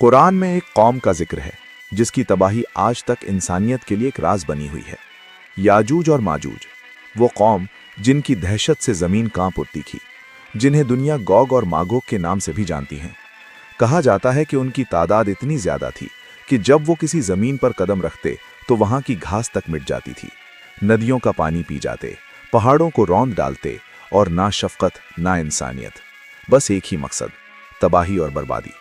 कुरान में एक कौम का जिक्र है जिसकी तबाही आज तक इंसानियत के लिए एक राज बनी हुई है। याजूज और माजूज, वो कौम जिनकी दहशत से जमीन कांप उठती थी, जिन्हें दुनिया गोग और मागोग के नाम से भी जानती है। कहा जाता है कि उनकी तादाद इतनी ज्यादा थी कि जब वो किसी जमीन पर कदम रखते तो वहां की घास तक मिट जाती थी। नदियों का पानी पी जाते, पहाड़ों को रौंद डालते और ना शफकत ना इंसानियत, बस एक ही मकसद, तबाही और बर्बादी।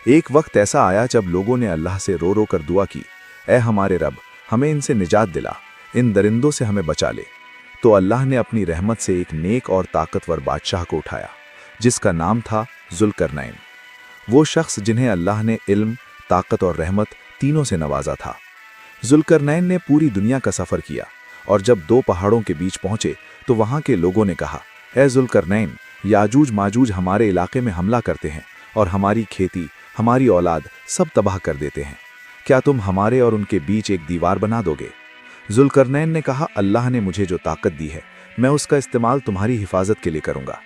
एक वक्त ऐसा आया जब लोगों ने अल्लाह से रो रो कर दुआ की, ऐ हमारे रब, हमें इनसे निजात दिला, इन दरिंदों से हमें बचा ले। तो अल्लाह ने अपनी रहमत से एक नेक और ताकतवर बादशाह को उठाया जिसका नाम था जुल्करनैन। वो शख्स जिन्हें अल्लाह ने इल्म, ताकत और रहमत तीनों से नवाजा था। जुल्करनैन ने पूरी दुनिया का सफ़र किया और जब दो पहाड़ों के बीच पहुंचे तो वहां के लोगों ने कहा, ऐ जुल्करनैन, याजूज माजूज हमारे इलाके में हमला करते हैं और हमारी खेती, हमारी औलाद सब तबाह कर देते हैं। क्या तुम हमारे और उनके बीच एक दीवार बना दोगे? जुल्करनैन ने कहा, अल्लाह ने मुझे जो ताकत दी है मैं उसका इस्तेमाल तुम्हारी हिफाजत के लिए करूंगा।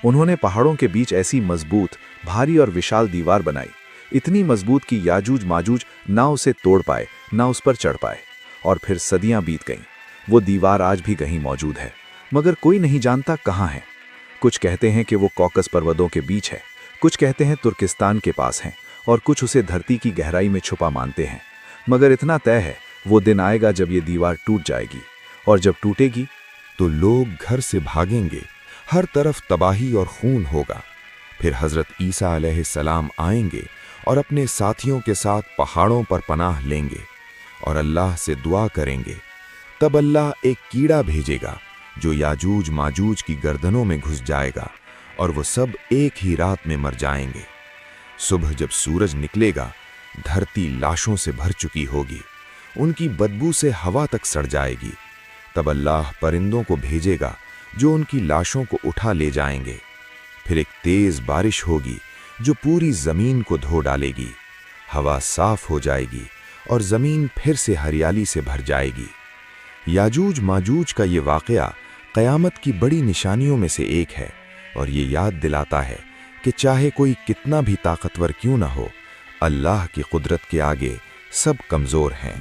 उन्होंने पहाड़ों के बीच ऐसी मजबूत, भारी और विशाल दीवार बनाई, इतनी मजबूत कि याजूज माजूज ना उसे तोड़ पाए ना उस पर चढ़ पाए। और फिर सदियां बीत गईं। वो दीवार आज भी कहीं मौजूद है, मगर कोई नहीं जानता कहाँ है। कुछ कहते हैं कि वो कॉकस पर्वतों के बीच है, कुछ कहते हैं तुर्किस्तान के पास हैं, और कुछ उसे धरती की गहराई में छुपा मानते हैं। मगर इतना तय है, वो दिन आएगा जब ये दीवार टूट जाएगी, और जब टूटेगी तो लोग घर से भागेंगे, हर तरफ तबाही और खून होगा। फिर हजरत ईसा अलैहिस्सलाम आएंगे और अपने साथियों के साथ पहाड़ों पर पनाह लेंगे और अल्लाह से दुआ करेंगे। तब अल्लाह एक कीड़ा भेजेगा जो याजूज माजूज की गर्दनों में घुस जाएगा और वो सब एक ही रात में मर जाएंगे। सुबह जब सूरज निकलेगा, धरती लाशों से भर चुकी होगी, उनकी बदबू से हवा तक सड़ जाएगी। तब अल्लाह परिंदों को भेजेगा जो उनकी लाशों को उठा ले जाएंगे। फिर एक तेज बारिश होगी जो पूरी जमीन को धो डालेगी। हवा साफ हो जाएगी और जमीन फिर से हरियाली से भर जाएगी। याजूज माजूज का ये वाक़या क़यामत की बड़ी निशानियों में से एक है और ये याद दिलाता है कि चाहे कोई कितना भी ताकतवर क्यों ना हो, अल्लाह की कुदरत के आगे सब कमज़ोर हैं।